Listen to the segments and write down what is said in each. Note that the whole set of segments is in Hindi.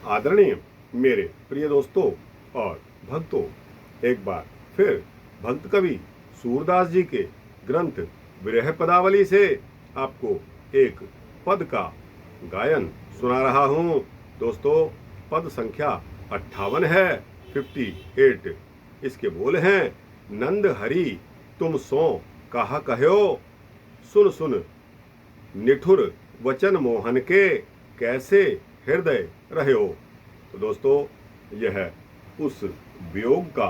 आदरणीय मेरे प्रिय दोस्तों और भक्तों, एक बार फिर भक्त कवि सूरदास जी के ग्रंथ विरह पदावली से आपको एक पद का गायन सुना रहा हूँ। दोस्तों, पद संख्या 58 है, 58। इसके बोल हैं, नंद हरि तुम सो कहा कहो, सुन सुन निठुर वचन मोहन के, कैसे हृदय रहो। तो दोस्तों, यह उस वियोग का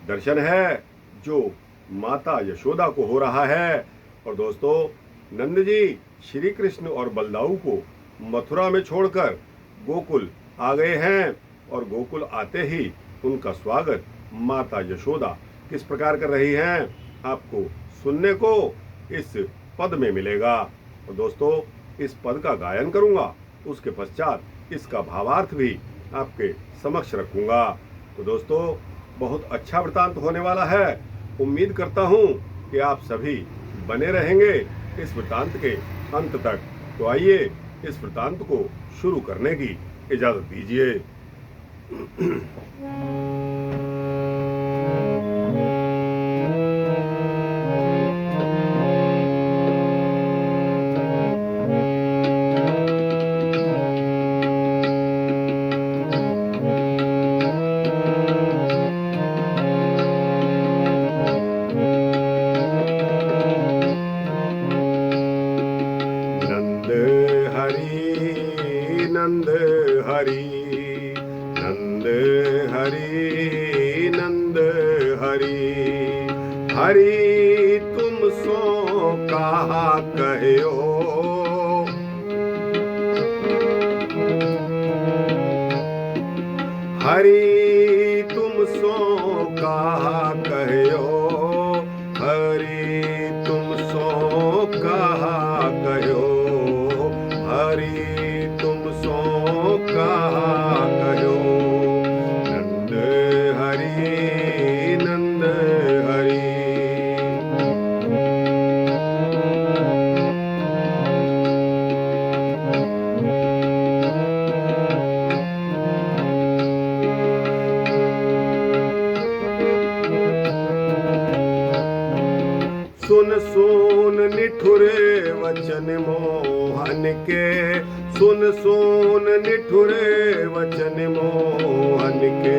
दर्शन है जो माता यशोदा को हो रहा है। और दोस्तों, नंद जी श्री कृष्ण और बलदाऊ को मथुरा में छोड़कर गोकुल आ गए हैं और गोकुल आते ही उनका स्वागत माता यशोदा किस प्रकार कर रही हैं, आपको सुनने को इस पद में मिलेगा। और दोस्तों, इस पद का गायन करूंगा, उसके पश्चात इसका भावार्थ भी आपके समक्ष रखूंगा। तो दोस्तों, बहुत अच्छा वृतांत होने वाला है। उम्मीद करता हूं कि आप सभी बने रहेंगे इस वृतांत के अंत तक। तो आइए इस वृतांत को शुरू करने की इजाजत दीजिए। नंद हरि नंद हरि नंद हरि, हरि तुम सो कहा कहो, हरि तुम सो कहा कहो, हरि तुम सो कहा कहो, हरि तुम सो कहा कहो। नंद हरि नंद हरि। सुन सुन निठुरे वचन मोहन के, सुन सुन निठुरे वचन मोहन के,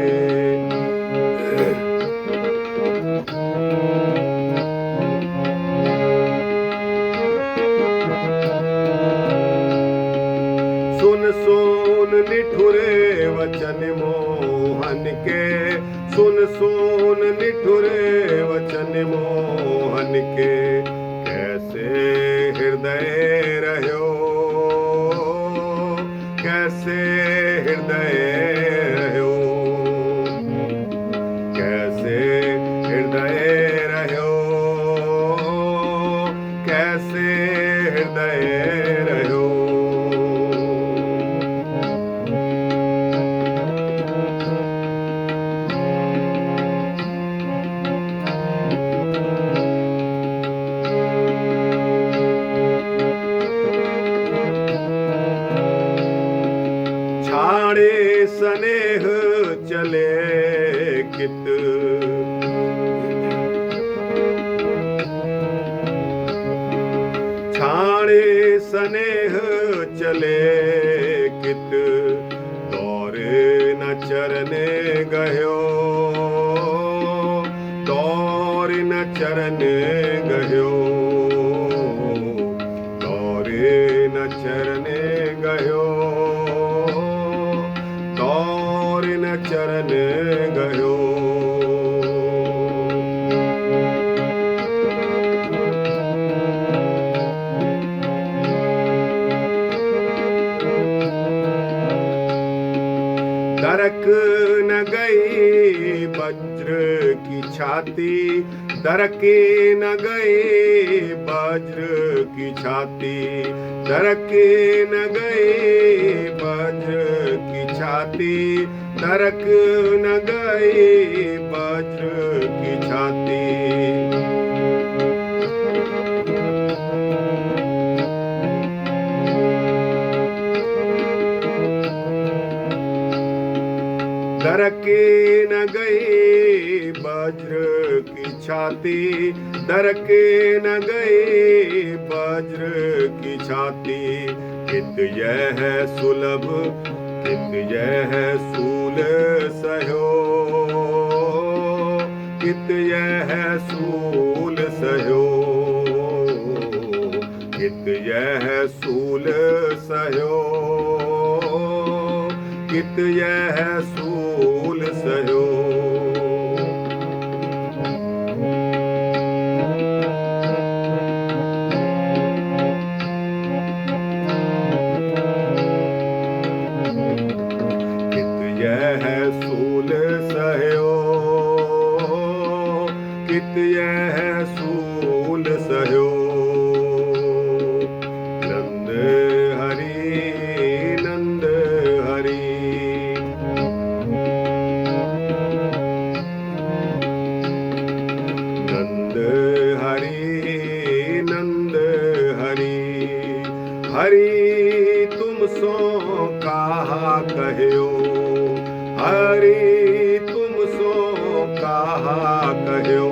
सुन सुन निठुरे वचन मोहन के, सुन सुन निठुरे वचन मोहन के, कैसे हृदय रहो, कैसे हृदय रहो, कैसे हृदय रहो, कैसे हृदय रहो। छाड़े स्नेह चले कित, छाड़े स्नेह चले कित, दौरे न चरने गयो, दौरे न चरने गयो, दौरे न चरने गयो, दौरे न चरने गयो। दरक न गई वज्र की छाती, दरके न गई वज्र की छाती, दरके न गई वज्र की छाती, दरक न गई वज्र की छाती। दरके न गई वज्र की छाती, दरके न गई वज्र की छाती। कित यह सुलभ कित यह सूल सह्यो, कित यह सूल सह्यो, कित यह सूल सह्यो, कित यह सूल सह्यो। सूल सह्यो, कित यह सूल सह्यो। नंद हरि नंद हरि, नंद हरि नंद हरि। हरि तुम सो कहा कह्यो, हरि तुम सो कहा कह्यो।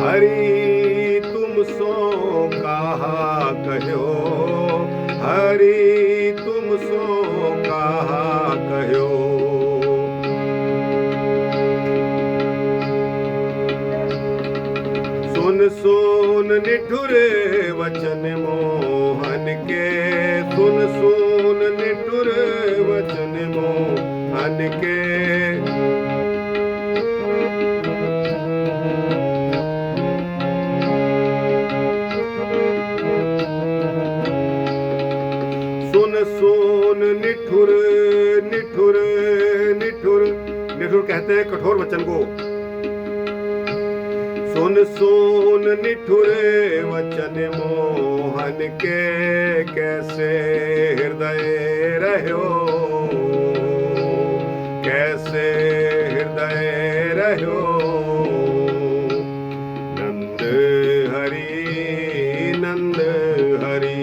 हरि तुम सो कहा कह्यो, हरि तुम सो कहा कह्यो। सुन सुन निठुर वचन मोहन के, सुन सुन निठुर वचन मोहन के। सुन सुन निठुर निठुर निठुर, निठुर कहते हैं कठोर वचन को। सुन सुन निठुर वचन मोहन के, कैसे हृदय रह्यो, कैसे हृदय रह्यो। नंद हरि नंद हरि,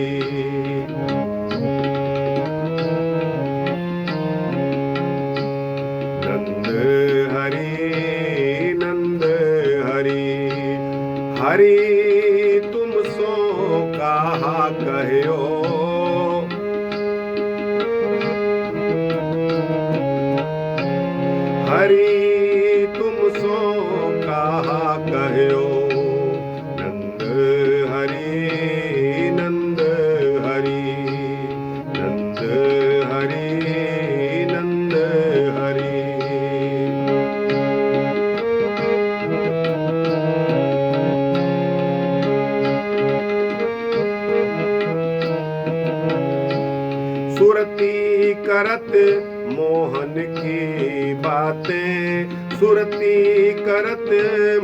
नंद हरि नंद हरि। हरि तुम सो कहा कह्यो, हरि तुम सो कहा कह्यो। नंद हरि नंद हरि, नंद हरि नंद हरि। सुरती करत मोहन की बातें, सुरती करत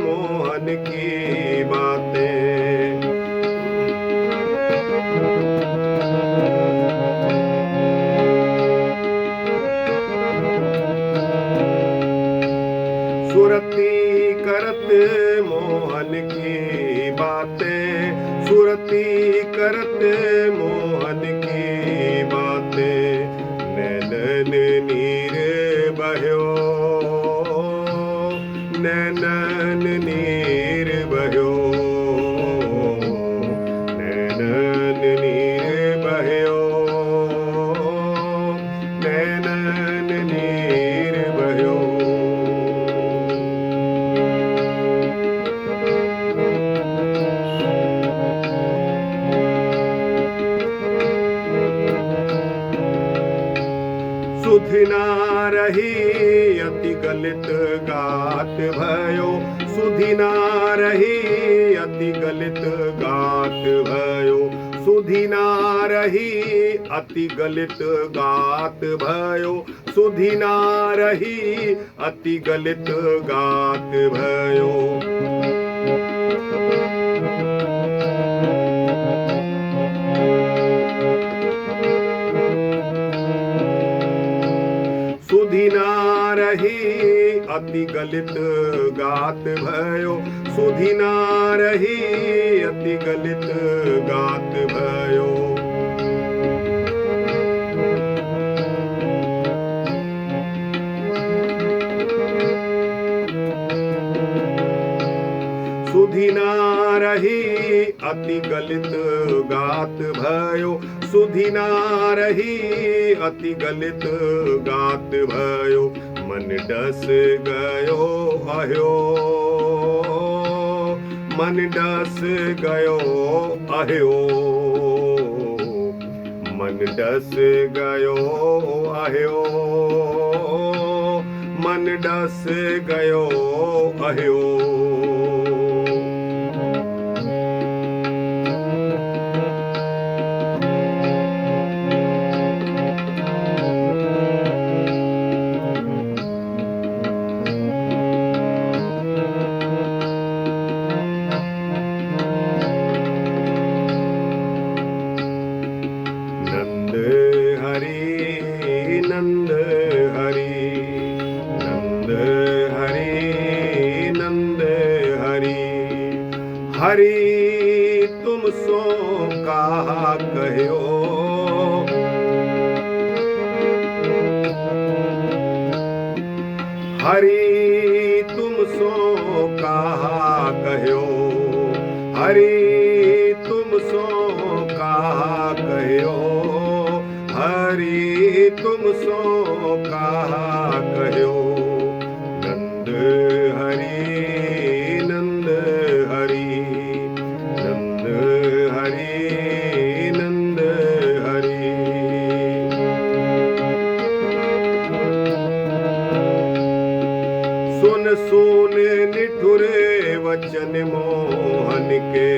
मोहन की बातें। सुरती करत मोहन की बातें, सुरती करत मोहन की बातें। नैनन नीर बह्यो, नैनन नीर बह्यो, नैनन नीर बह्यो, नैनन नीर बह्यो। सुधि ना रही अति गलित गात भयो, सुधि ना रही अति गलित गात भयो। सुधि ना रही अति गलित गात भयो, सुधि ना रही अति गलित गात भयो। सुधि ना रही अति गलित गात भयो सुधि ना रही अति गलित गात भयो। सुधि ना रही अति गलित गात भयो सुधि ना रही अति गलित गात भयो। मन डस गयो अह्यो मन डस गयो अह्यो मन डस गयो अह्यो मन डस गयो अह्यो। नंद हरि नंद हरि नंद हरि नंद हरि हरि तुम सो कहा कहो हरि तुम सो कहा कहो हरि तुम सो कहा कहो हरि तुम सो कहा कहो। नंद हरि नंद हरि नंद हरि नंद हरि सुन सुन निठुरे वचन मोहन के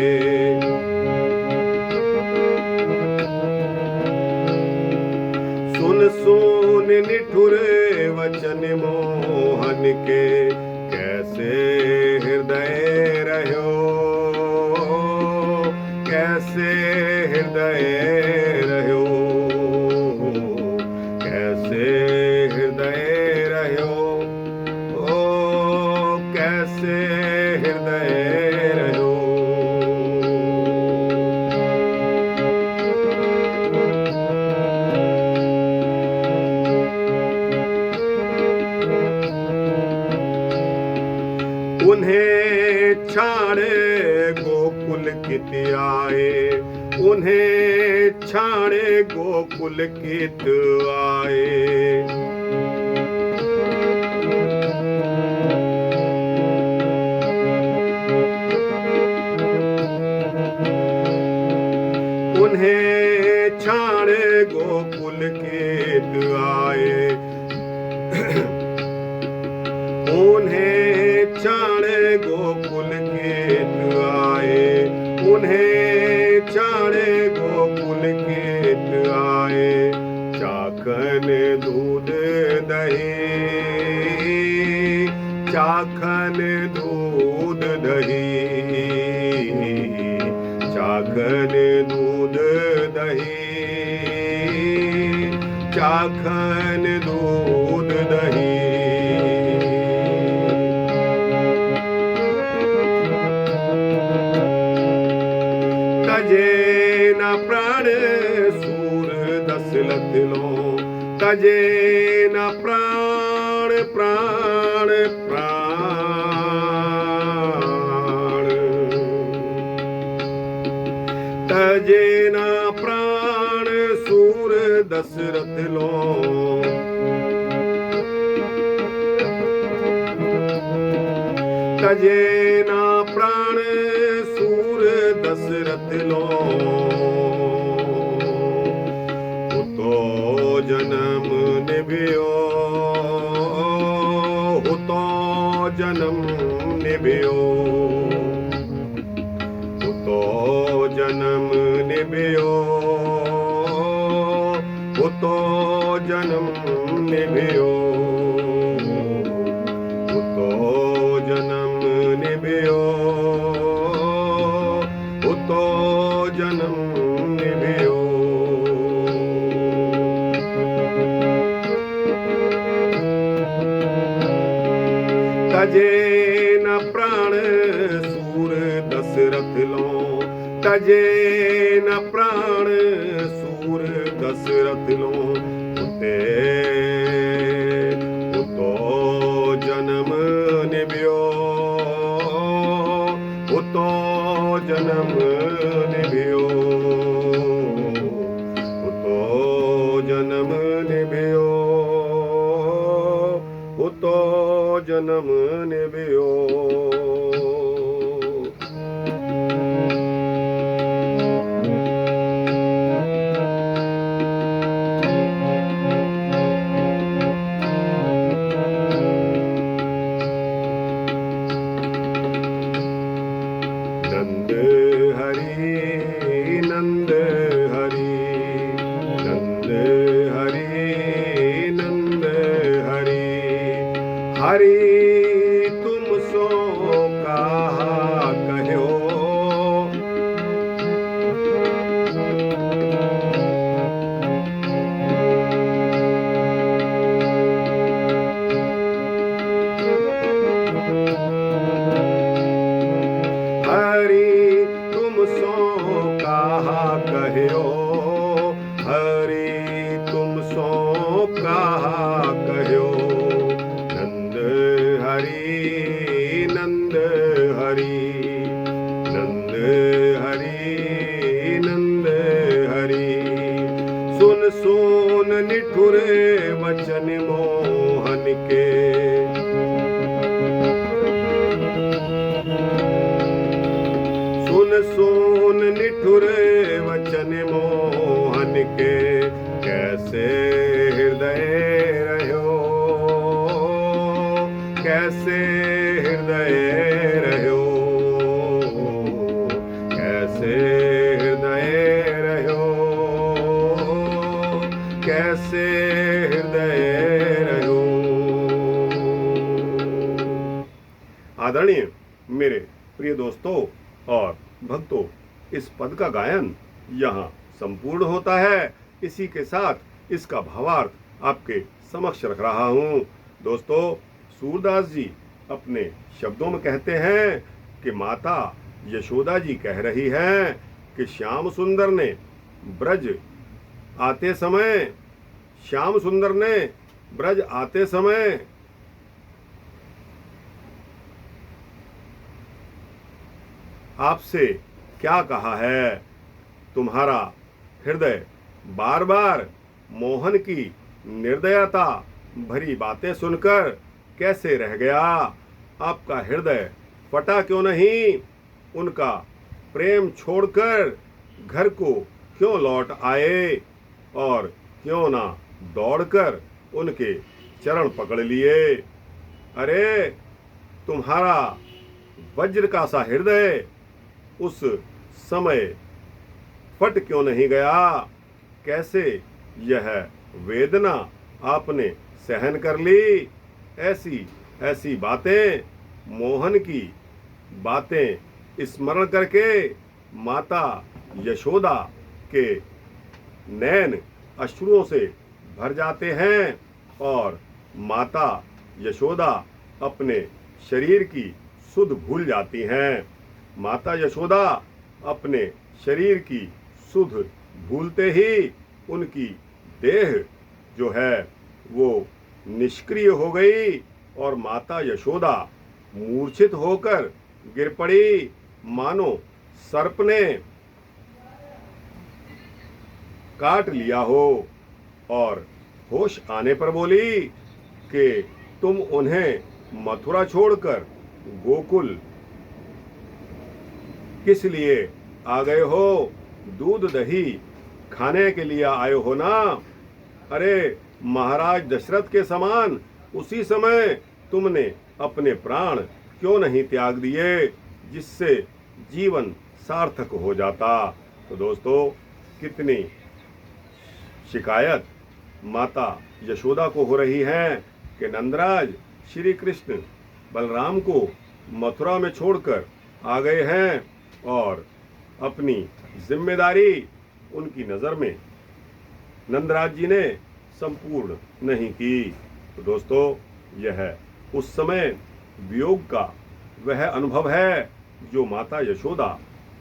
सुन सुन निठुरे वचन मोहन के कैसे हृदय रहो कैसे हृदय रहो कैसे हृदय रहो ओ कैसे हृदय रहो। उन्हें छाड़े गोकुल कित आए उन्हें छाड़े गोकुल कित आए। उन्हें छाड़े गोकुल कित आए उन्हें छाड़े गोकुल कित आए उन्हें छाड़े गोकुल कित आए। चाखन दूध दही चाखन दूध दही चाखन दूध दही चाखन दूध दही। तजे न प्राण सूर दशरथ लो तजे न प्राण प्राण प्राण तजे न प्राण सूर दशरथ लो तजे न प्राण सूर दशरथ लो। हुतो जन्म निभियो हुतो जन्म निभियो हुतो जन्म निभियो हुतो जन्म निभियो हुतो जन्म निभियो हुतो जन्म निभियो। न प्राण सूर दशरथ लो, तजे न प्राण सूर दशरथ लो। उतो जन्म निभ्यो, उतो जन्म निभ्यो, उतो जन्म निभ्यो, उतो जन्म निभ्यो। नंद हरि नंद हरि, नंद हरि नंद हरि, हरि तुम सो कहा कहो। हरि तुम सो कहा कहो, हरि तुम सो कहा कहो। नंद हरि नंद हरि, नंद हरि नंद हरि, सुन सुन निठुरे वचन मोहन के। सुन सुन निठुरे वचन मोहन के, कैसे हृदय रहो, कैसे हृदय रहो, कैसे हृदय रहो, कैसे हृदय रहो। आदरणीय मेरे प्रिय दोस्तों और भक्तों, इस पद का गायन यहाँ संपूर्ण होता है। इसी के साथ इसका भावार्थ आपके समक्ष रख रहा हूँ। दोस्तों, सूरदास जी अपने शब्दों में कहते हैं कि माता यशोदा जी कह रही हैं कि श्याम सुंदर ने ब्रज आते समय, श्याम सुंदर ने ब्रज आते समय आपसे क्या कहा है। तुम्हारा हृदय बार बार मोहन की निर्दयता भरी बातें सुनकर कैसे रह गया। आपका हृदय फटा क्यों नहीं। उनका प्रेम छोड़कर घर को क्यों लौट आए और क्यों ना दौड़कर उनके चरण पकड़ लिए। अरे तुम्हारा वज्र का सा हृदय उस समय फट क्यों नहीं गया। कैसे यह वेदना आपने सहन कर ली। ऐसी ऐसी बातें, मोहन की बातें स्मरण करके माता यशोदा के नैन अश्रुओं से भर जाते हैं और माता यशोदा अपने शरीर की सुध भूल जाती हैं। माता यशोदा अपने शरीर की सुध भूलते ही उनकी देह जो है वो निष्क्रिय हो गई और माता यशोदा मूर्छित होकर गिर पड़ी। मानो सर्प ने काट लिया हो और होश आने पर बोली कि तुम उन्हें मथुरा छोड़कर गोकुल किस लिए आ गए हो। दूध दही खाने के लिए आए हो ना। अरे महाराज दशरथ के समान उसी समय तुमने अपने प्राण क्यों नहीं त्याग दिए, जिससे जीवन सार्थक हो जाता। तो दोस्तों, कितनी शिकायत माता यशोदा को हो रही है कि नंदराज श्री कृष्ण बलराम को मथुरा में छोड़कर आ गए हैं और अपनी जिम्मेदारी उनकी नज़र में नंदराज जी ने संपूर्ण नहीं की। तो दोस्तों, यह उस समय वियोग का वह अनुभव है जो माता यशोदा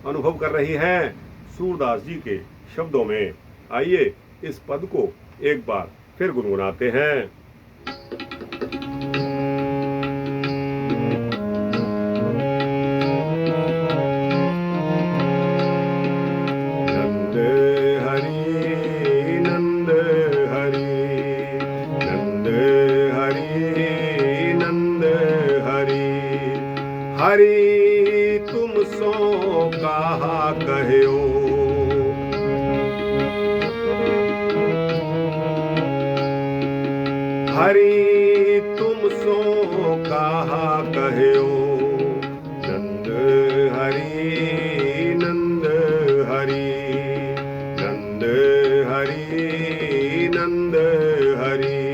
अनुभव कर रही हैं सूरदास जी के शब्दों में। आइए इस पद को एक बार फिर गुनगुनाते हैं। हरि तुम सो कहा कहो, हरि तुम सो कहा कहो, नंद हरि नंद हरि नंद हरि नंद हरि।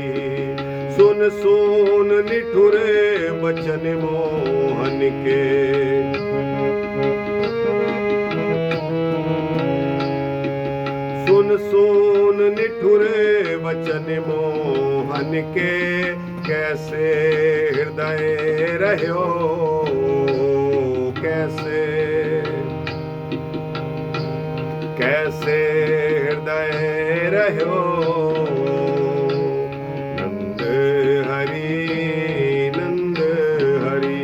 सुन सुन निठुरे बचन मोहन के, सुन सुन निठुरे वचन मोहन के, कैसे हृदय रह्यो, कैसे कैसे हृदय रह्यो, नंद हरि नंद हरि।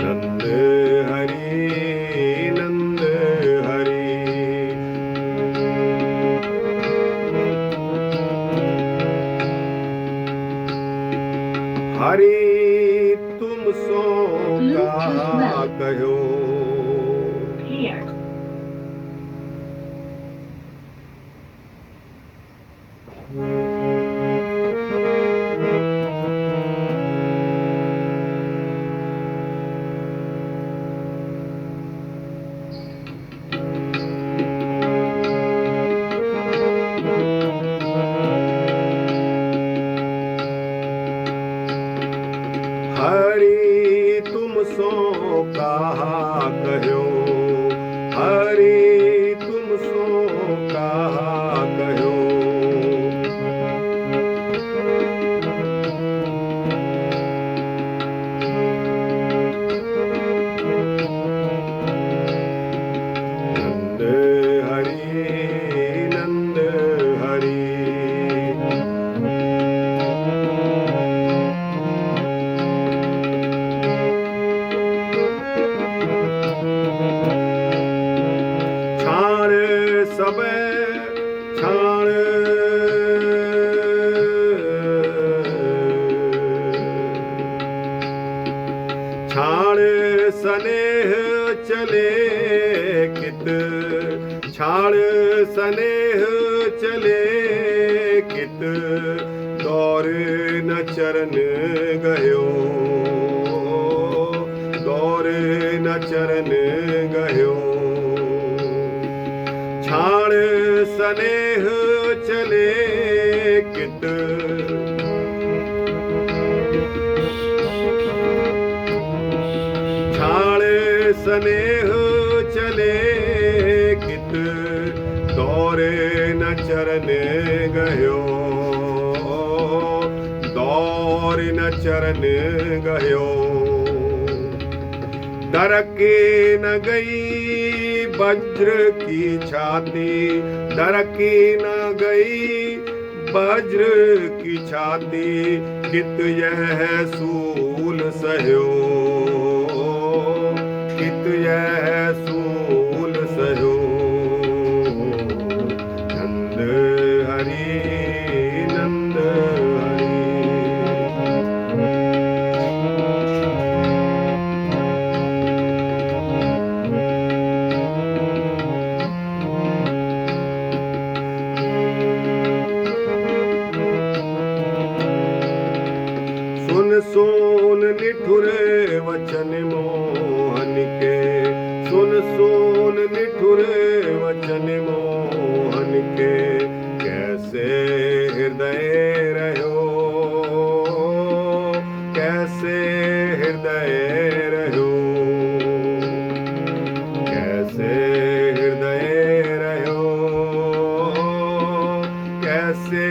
नंद हरि नंद हरि। हरि तुम सो कहा कहो, हरि तुम सो कहा कहो, हरि तुम सो कहा कहो। नंद हरि नंद हरि। सब छाण छाण स्नेह चले कित, छाण स्नेह चले कित, दौर न चरण गयो, दौर न चरण गयो। छाण स्नेह चले कित, छाण स्नेह चले कित, दौरे न चरण गयो, दौर न चरण गयो। दरके न गई वज्र की छाती, दरके न गई वज्र की छाती, कित यह सूल सहयो, कित यह सूल सहयो। नंद हरि नंद हरि। सुन सुन निठुरे वचन मोहन के, सुन सुन निठुरे वचन मोहन के, कैसे हृदय रहो, कैसे हृदय रहो, कैसे हृदय रहो, कैसे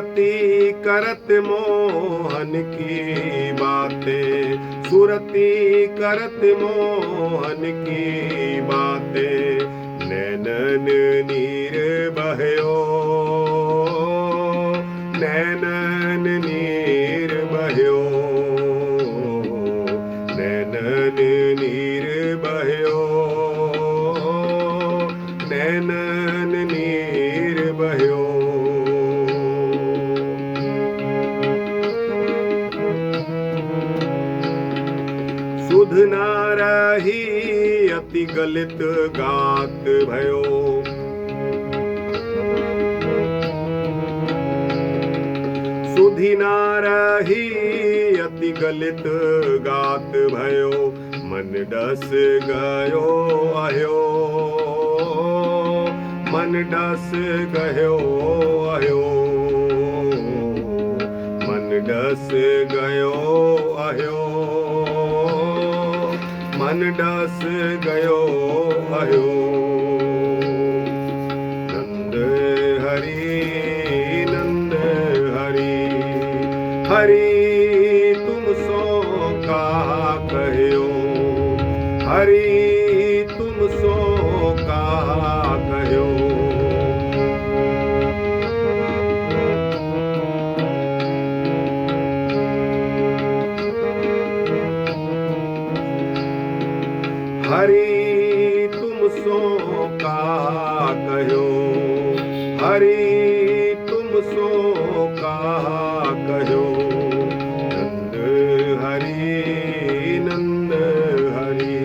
सुरती करत मोहन की बातें, सुरती करत मोहन की बातें, नैनन नीर बहयो, नैनन नीर बहयो, नैनन नीर बहयो, नैनन नीर बहयो। सुध ना रही अति गलित गात भयो, सुधि ना रही अति गलित गात भयो, मन डस गयो आयो, मन डस गयो आयो, मन डस गयो आयो, मन डस गयो आयो। नंद हरि नंद हरि, हरि तुम सो कहा कहो, हरि तुम सो कहा कहो। हरि तुम सो कहा कहो, हरि तुम सो कहा कहो। नंद हरि नंद हरि,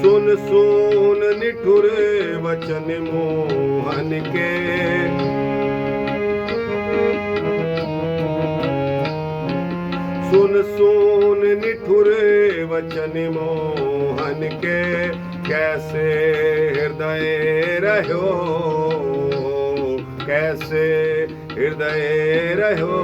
सुन सुन निठुर वचन मोहन के, सुन सुन निठुर वचन मोहन के, कैसे हृदय रहो, कैसे हृदय रहो।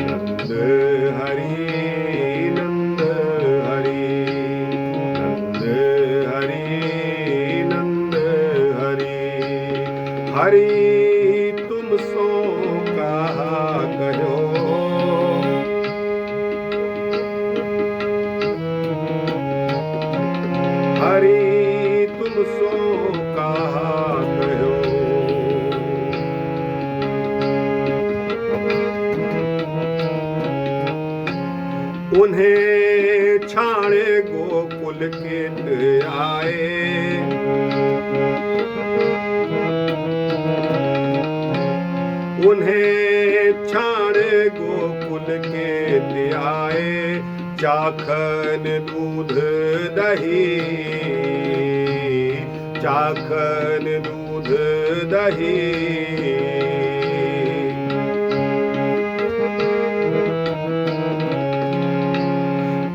नंद हरि नंद हरि, नंद हरि नंद हरि, हरि तुम सो कहा कहो, हरि तुम सो कहा कहो। उन्हें छाणे गोकुल के आए, उन्हें छाणे गोकुल के आए, चाखन दूध दही, चाखन दूध दही।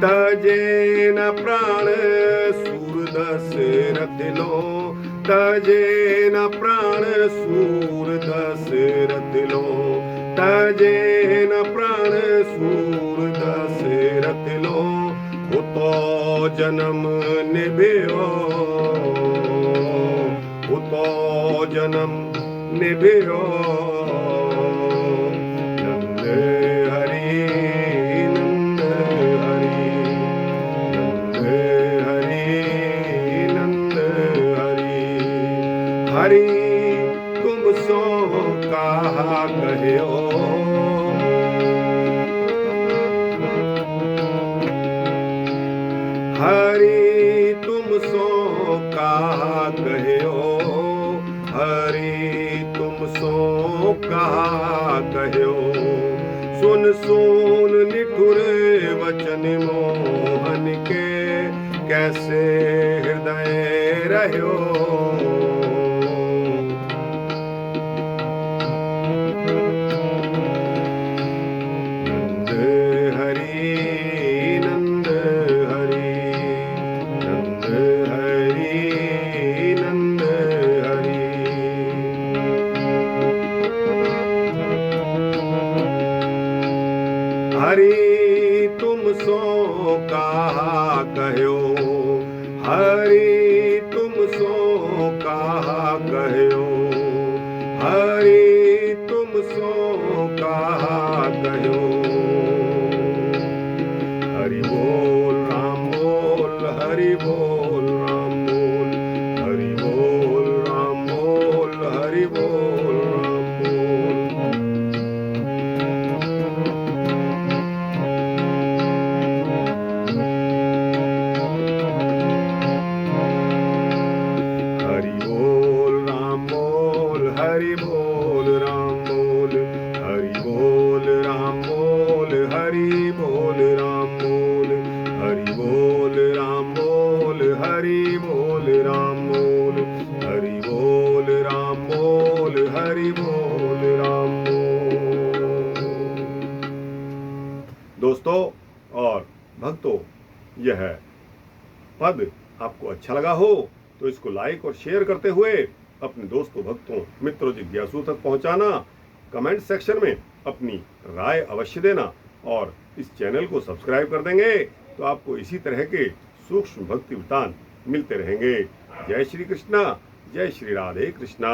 तजे न प्राण सूर दशरथ लो, तजे न प्राण सूर दशरथ लो, तजे न प्राण सूर दशरथ लो। उतो जन्म निभयो, उतो जन्म निभयो। नंद हरि नंद हरि, नंद हरि नंद हरि, हरि तुम सो कहा कहो, हरि तुम सो कहा कहो, हरि तुम सो कहा कहो। सुन सुन निठुर वचन मोहन के, कैसे हृदय रहो। नंद हरि नंद हरि, नंद हरि नंद हरि, हरि कहो, हरि तुम सो कहा कहो। हरि बोल राम बोल, हरि बोल राम बोल, हरि बोल राम बोल, हरि बोल राम बोल। हरि बोल राम बोल, हरि बोल राम बोल, हरि बोल राम बोल, हरि बोल राम बोल, हरि बोल राम बोल, हरि बोल राम बोल, हरि बोल राम बोल, हरि बोल राम बोल। दोस्तों और भक्तों, यह पद आपको अच्छा लगा हो तो इसको लाइक और शेयर करते हुए अपने दोस्तों, भक्तों, मित्रों, जिज्ञासुओं तक पहुंचाना। कमेंट सेक्शन में अपनी राय अवश्य देना और इस चैनल को सब्सक्राइब कर देंगे तो आपको इसी तरह के सूक्ष्म भक्ति वृत्तांत मिलते रहेंगे। जय श्री कृष्णा, जय श्री राधे कृष्णा।